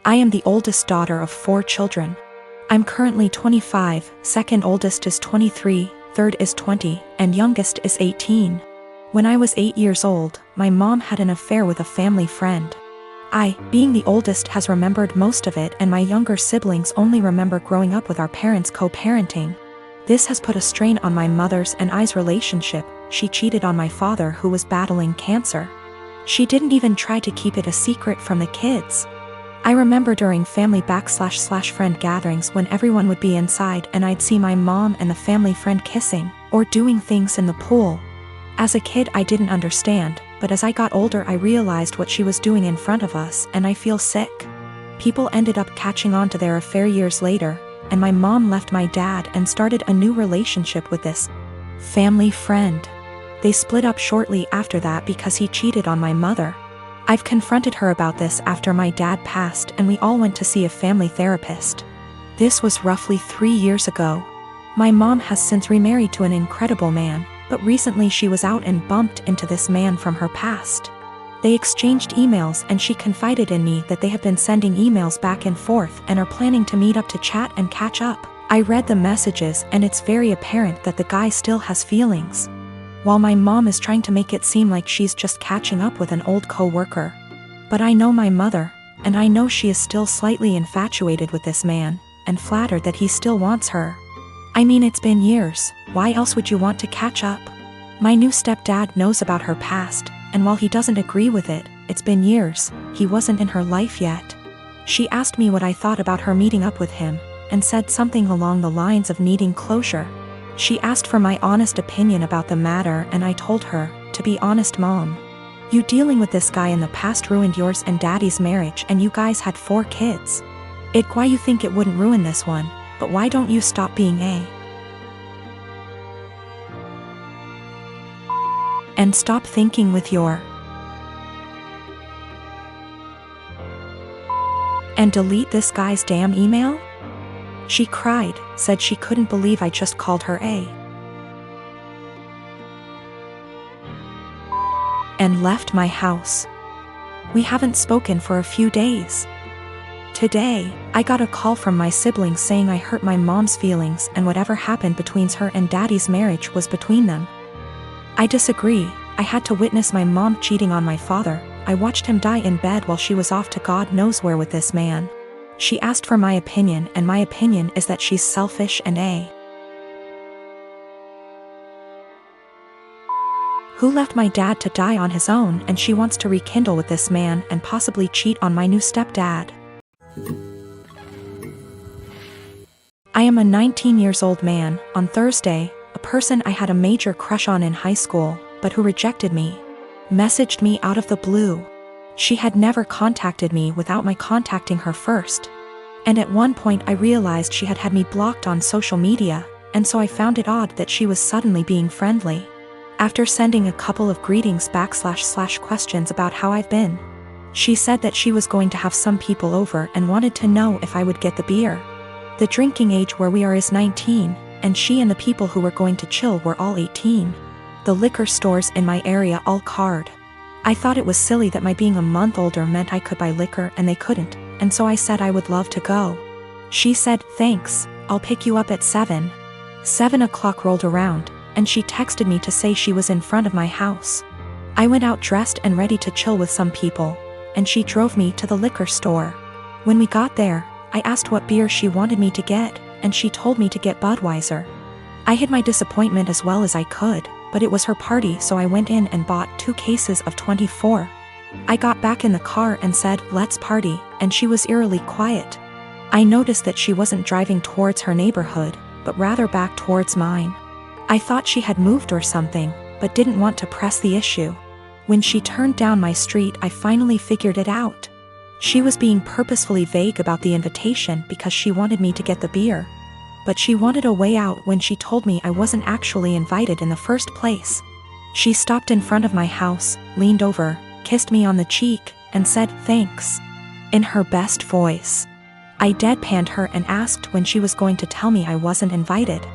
I am the oldest daughter of 4 children. I'm currently 25, second oldest is 23, third is 20, and youngest is 18. When I was 8 years old, my mom had an affair with a family friend. I, being the oldest, has remembered most of it, and my younger siblings only remember growing up with our parents co-parenting. This has put a strain on my mother's and I's relationship. She cheated on my father, who was battling cancer. She didn't even try to keep it a secret from the kids. I remember during family /friend gatherings when everyone would be inside and I'd see my mom and the family friend kissing, or doing things in the pool. As a kid I didn't understand, but as I got older I realized what she was doing in front of us, and I feel sick. People ended up catching on to their affair years later, and my mom left my dad and started a new relationship with this family friend. They split up shortly after that because he cheated on my mother. I've confronted her about this after my dad passed, and we all went to see a family therapist. This was roughly 3 years ago. My mom has since remarried to an incredible man, but recently she was out and bumped into this man from her past. They exchanged emails and she confided in me that they have been sending emails back and forth and are planning to meet up to chat and catch up. I read the messages and it's very apparent that the guy still has feelings. While my mom is trying to make it seem like she's just catching up with an old co-worker. But I know my mother, and I know she is still slightly infatuated with this man, and flattered that he still wants her. I mean, it's been years, why else would you want to catch up? My new stepdad knows about her past, and while he doesn't agree with it, it's been years, he wasn't in her life yet. She asked me what I thought about her meeting up with him, and said something along the lines of needing closure. She asked for my honest opinion about the matter, and I told her, to be honest Mom, you dealing with this guy in the past ruined yours and Daddy's marriage, and you guys had 4 kids. Why you think it wouldn't ruin this one, but why don't you stop being and stop thinking with your and delete this guy's damn email? She cried, said she couldn't believe I just called her and left my house. We haven't spoken for a few days. Today, I got a call from my siblings saying I hurt my mom's feelings and whatever happened between her and Daddy's marriage was between them. I disagree. I had to witness my mom cheating on my father. I watched him die in bed while she was off to God knows where with this man. She asked for my opinion, and my opinion is that she's selfish and who left my dad to die on his own, and she wants to rekindle with this man and possibly cheat on my new stepdad. I am a 19-year-old man. On Thursday, a person I had a major crush on in high school, but who rejected me, messaged me out of the blue. She had never contacted me without my contacting her first. And at one point I realized she had me blocked on social media, and so I found it odd that she was suddenly being friendly. After sending a couple of greetings / questions about how I've been, she said that she was going to have some people over and wanted to know if I would get the beer. The drinking age where we are is 19, and she and the people who were going to chill were all 18. The liquor stores in my area all card. I thought it was silly that my being a month older meant I could buy liquor and they couldn't, and so I said I would love to go. She said, thanks, I'll pick you up at 7. 7 o'clock rolled around, and she texted me to say she was in front of my house. I went out dressed and ready to chill with some people, and she drove me to the liquor store. When we got there, I asked what beer she wanted me to get, and she told me to get Budweiser. I hid my disappointment as well as I could, but it was her party, so I went in and bought 2 cases of 24. I got back in the car and said, let's party, and she was eerily quiet. I noticed that she wasn't driving towards her neighborhood, but rather back towards mine. I thought she had moved or something, but didn't want to press the issue. When she turned down my street, I finally figured it out. She was being purposefully vague about the invitation because she wanted me to get the beer. But she wanted a way out when she told me I wasn't actually invited in the first place. She stopped in front of my house, leaned over, kissed me on the cheek, and said, thanks, in her best voice. I deadpanned her and asked when she was going to tell me I wasn't invited.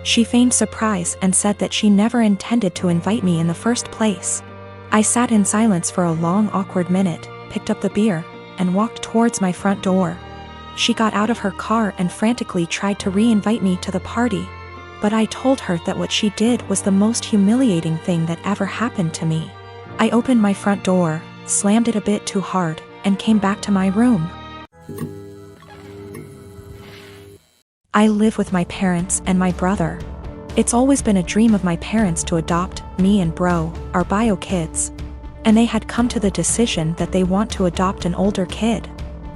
She feigned surprise and said that she never intended to invite me in the first place. I sat in silence for a long awkward minute, picked up the beer, and walked towards my front door. She got out of her car and frantically tried to re-invite me to the party. But I told her that what she did was the most humiliating thing that ever happened to me. I opened my front door, slammed it a bit too hard, and came back to my room. I live with my parents and my brother. It's always been a dream of my parents to adopt me and bro, our bio kids. And they had come to the decision that they want to adopt an older kid.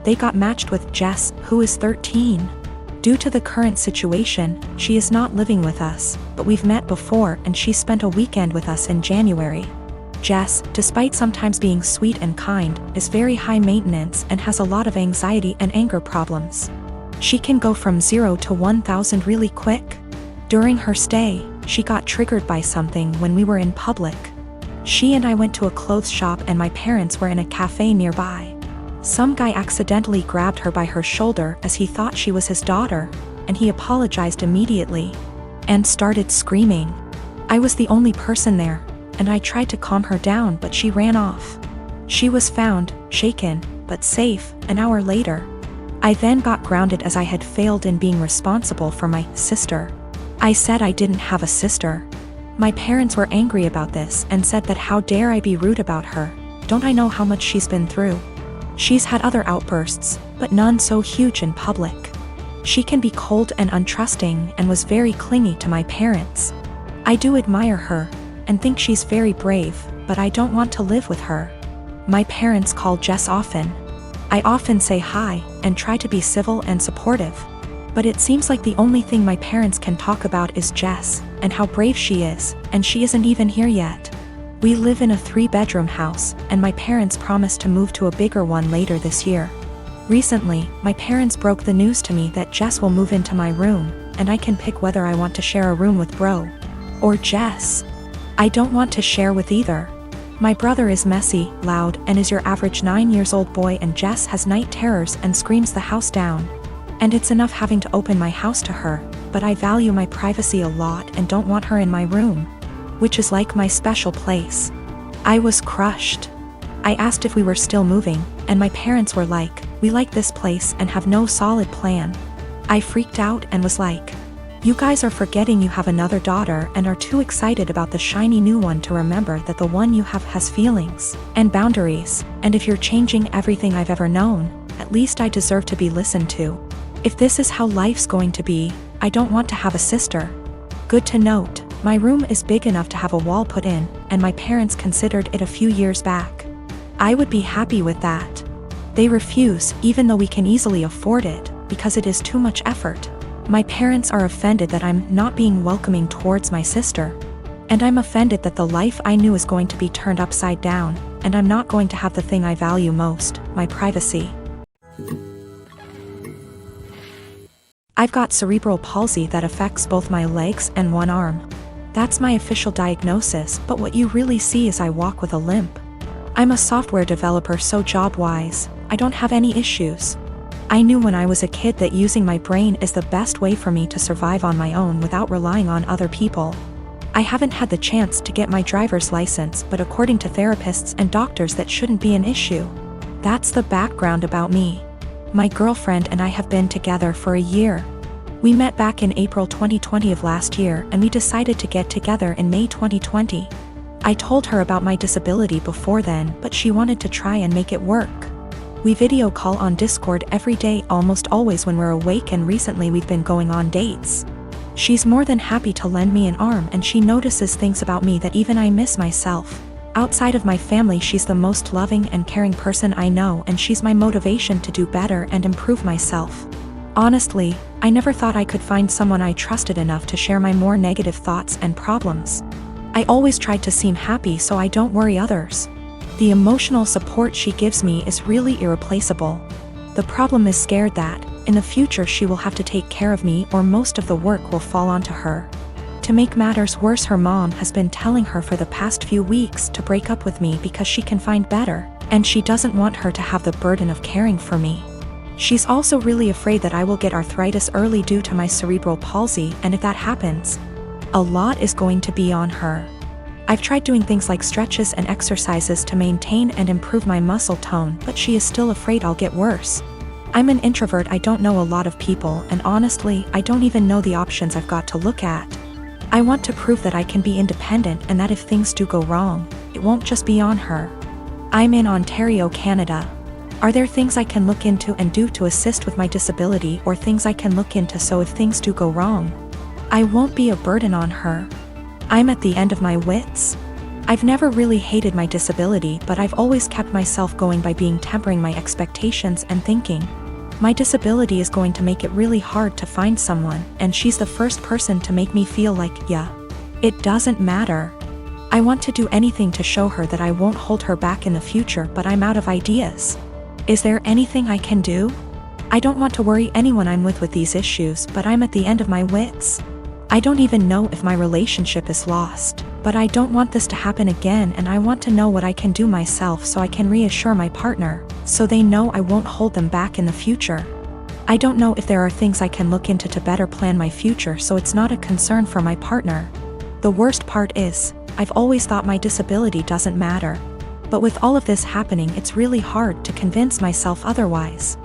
They got matched with Jess, who is 13. Due to the current situation, she is not living with us, but we've met before and she spent a weekend with us in January. Jess, despite sometimes being sweet and kind, is very high maintenance and has a lot of anxiety and anger problems. She can go from 0 to 1,000 really quick. During her stay, she got triggered by something when we were in public. She and I went to a clothes shop and my parents were in a cafe nearby. Some guy accidentally grabbed her by her shoulder as he thought she was his daughter, and he apologized immediately and started screaming. I was the only person there, and I tried to calm her down, but she ran off. She was found, shaken, but safe, an hour later. I then got grounded as I had failed in being responsible for my sister. I said I didn't have a sister. My parents were angry about this and said that how dare I be rude about her, don't I know how much she's been through? She's had other outbursts, but none so huge in public. She can be cold and untrusting and was very clingy to my parents. I do admire her and think she's very brave, but I don't want to live with her. My parents call Jess often. I often say hi and try to be civil and supportive. But it seems like the only thing my parents can talk about is Jess, and how brave she is, and she isn't even here yet. We live in a 3-bedroom house, and my parents promised to move to a bigger one later this year. Recently, my parents broke the news to me that Jess will move into my room, and I can pick whether I want to share a room with bro or Jess. I don't want to share with either. My brother is messy, loud, and is your average 9-year-old boy, and Jess has night terrors and screams the house down. And it's enough having to open my house to her, but I value my privacy a lot and don't want her in my room, which is like my special place. I was crushed. I asked if we were still moving, and my parents were like, "We like this place and have no solid plan." I freaked out and was like, "You guys are forgetting you have another daughter and are too excited about the shiny new one to remember that the one you have has feelings and boundaries, and if you're changing everything I've ever known, at least I deserve to be listened to. If this is how life's going to be, I don't want to have a sister." Good to note, my room is big enough to have a wall put in, and my parents considered it a few years back. I would be happy with that. They refuse, even though we can easily afford it, because it is too much effort. My parents are offended that I'm not being welcoming towards my sister. And I'm offended that the life I knew is going to be turned upside down, and I'm not going to have the thing I value most, my privacy. I've got cerebral palsy that affects both my legs and one arm. That's my official diagnosis, but what you really see is I walk with a limp. I'm a software developer, so job-wise, I don't have any issues. I knew when I was a kid that using my brain is the best way for me to survive on my own without relying on other people. I haven't had the chance to get my driver's license, but according to therapists and doctors that shouldn't be an issue. That's the background about me. My girlfriend and I have been together for a year. We met back in April 2020 of last year, and we decided to get together in May 2020. I told her about my disability before then, but she wanted to try and make it work. We video call on Discord every day, almost always when we're awake, and recently we've been going on dates. She's more than happy to lend me an arm, and she notices things about me that even I miss myself. Outside of my family, she's the most loving and caring person I know, and she's my motivation to do better and improve myself. Honestly, I never thought I could find someone I trusted enough to share my more negative thoughts and problems. I always tried to seem happy so I don't worry others. The emotional support she gives me is really irreplaceable. The problem is scared that, in the future, she will have to take care of me, or most of the work will fall onto her. To make matters worse, her mom has been telling her for the past few weeks to break up with me because she can find better, and she doesn't want her to have the burden of caring for me. She's also really afraid that I will get arthritis early due to my cerebral palsy, and if that happens, a lot is going to be on her. I've tried doing things like stretches and exercises to maintain and improve my muscle tone, but she is still afraid I'll get worse. I'm an introvert, I don't know a lot of people, and honestly, I don't even know the options I've got to look at. I want to prove that I can be independent and that if things do go wrong, it won't just be on her. I'm in Ontario, Canada. Are there things I can look into and do to assist with my disability, or things I can look into so if things do go wrong, I won't be a burden on her? I'm at the end of my wits. I've never really hated my disability, but I've always kept myself going by tempering my expectations and thinking, my disability is going to make it really hard to find someone, and she's the first person to make me feel like, yeah, it doesn't matter. I want to do anything to show her that I won't hold her back in the future, but I'm out of ideas. Is there anything I can do? I don't want to worry anyone I'm with these issues, but I'm at the end of my wits. I don't even know if my relationship is lost, but I don't want this to happen again, and I want to know what I can do myself so I can reassure my partner, so they know I won't hold them back in the future. I don't know if there are things I can look into to better plan my future so it's not a concern for my partner. The worst part is, I've always thought my disability doesn't matter. But with all of this happening, it's really hard to convince myself otherwise.